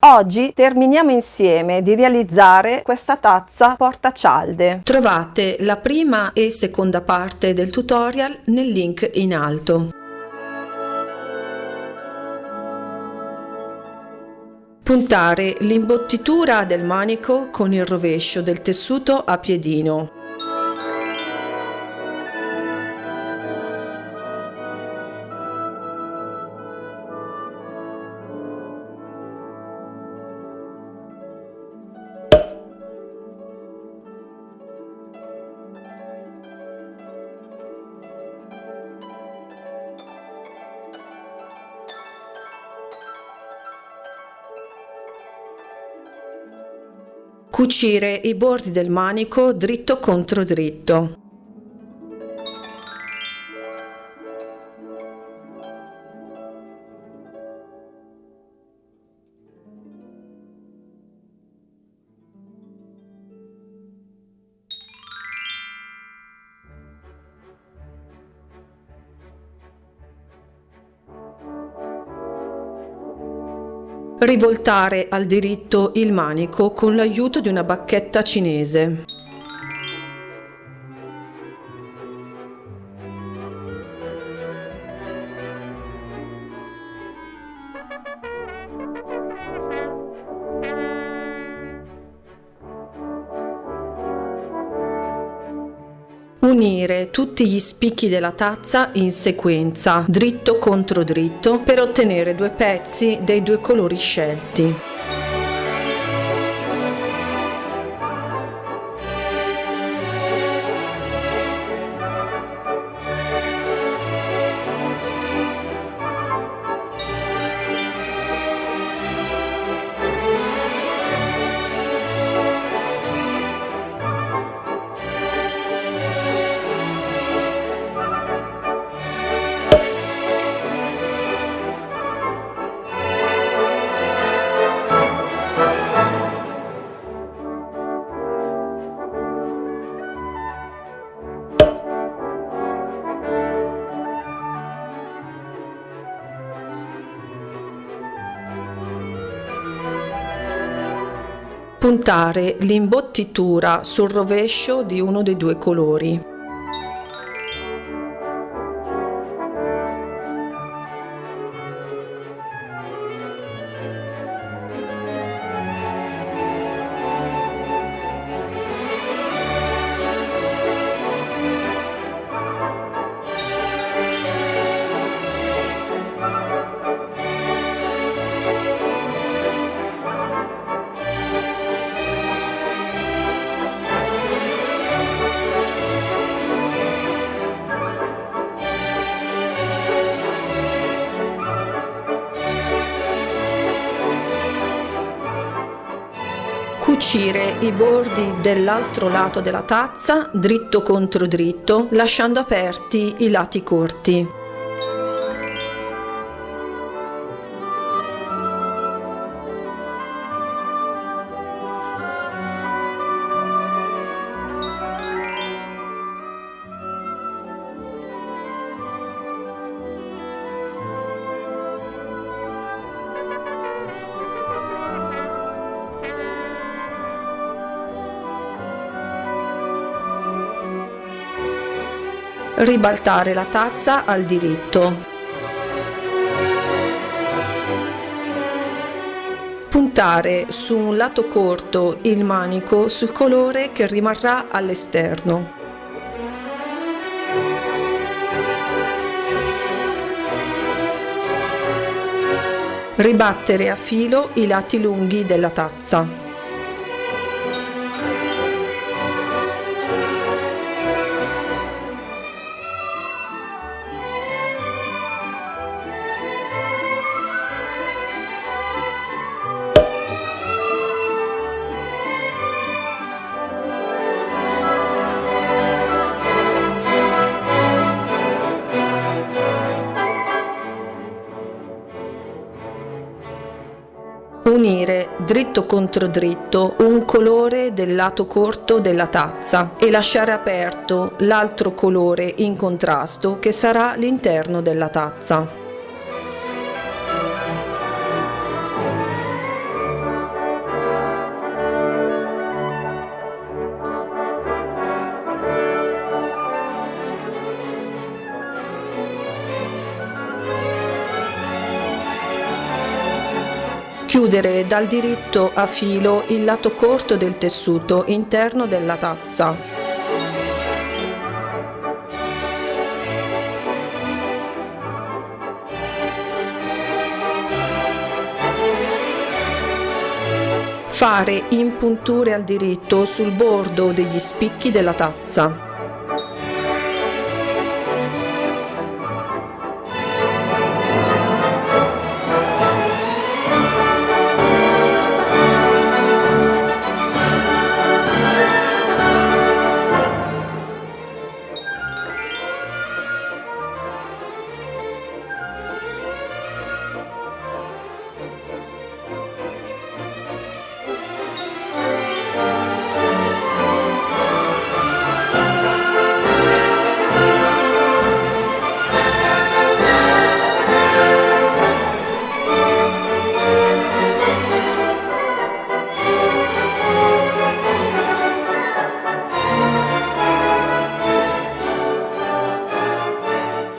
Oggi terminiamo insieme di realizzare questa tazza portacialde. Trovate la prima e seconda parte del tutorial nel link in alto. Puntare l'imbottitura del manico con il rovescio del tessuto a piedino. Cucire i bordi del manico dritto contro dritto. Rivoltare al diritto il manico con l'aiuto di una bacchetta cinese. Unire tutti gli spicchi della tazza in sequenza, dritto contro dritto, per ottenere due pezzi dei due colori scelti. Puntare l'imbottitura sul rovescio di uno dei due colori. Cucire i bordi dell'altro lato della tazza dritto contro dritto, lasciando aperti i lati corti. Ribaltare la tazza al diritto. Puntare su un lato corto il manico sul colore che rimarrà all'esterno. Ribattere a filo i lati lunghi della tazza. Unire dritto contro dritto un colore del lato corto della tazza e lasciare aperto l'altro colore in contrasto che sarà l'interno della tazza. Chiudere dal diritto a filo il lato corto del tessuto interno della tazza. Fare impunture al diritto sul bordo degli spicchi della tazza.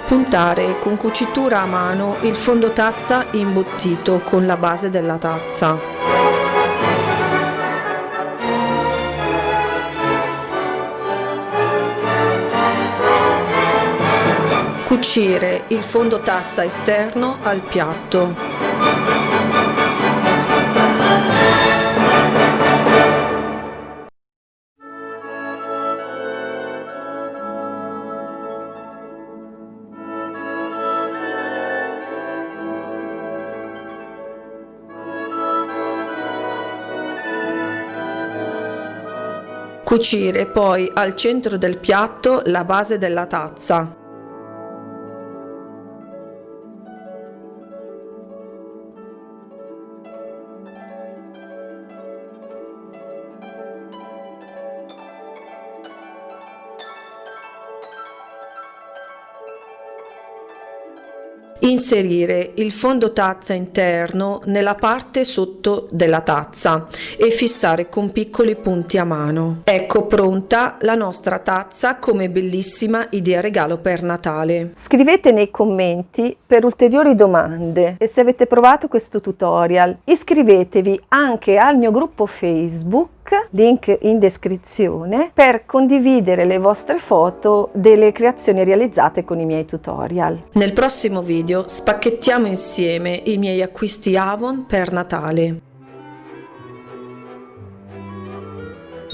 Puntare con cucitura a mano il fondo tazza imbottito con la base della tazza. Cucire il fondo tazza esterno al piatto. Cucire poi al centro del piatto la base della tazza. Inserire il fondo tazza interno nella parte sotto della tazza e fissare con piccoli punti a mano. Ecco pronta la nostra tazza come bellissima idea regalo per Natale. Scrivete nei commenti per ulteriori domande e se avete provato questo tutorial. Iscrivetevi anche al mio gruppo Facebook, link in descrizione, per condividere le vostre foto delle creazioni realizzate con i miei tutorial. Nel prossimo video spacchettiamo insieme i miei acquisti Avon per Natale.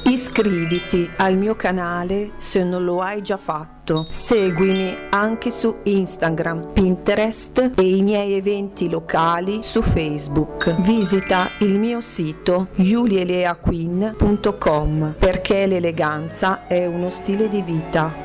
Iscriviti al mio canale se non lo hai già fatto. Seguimi anche su Instagram, Pinterest e i miei eventi locali su Facebook. Visita il mio sito julieleaqueen.com perché l'eleganza è uno stile di vita.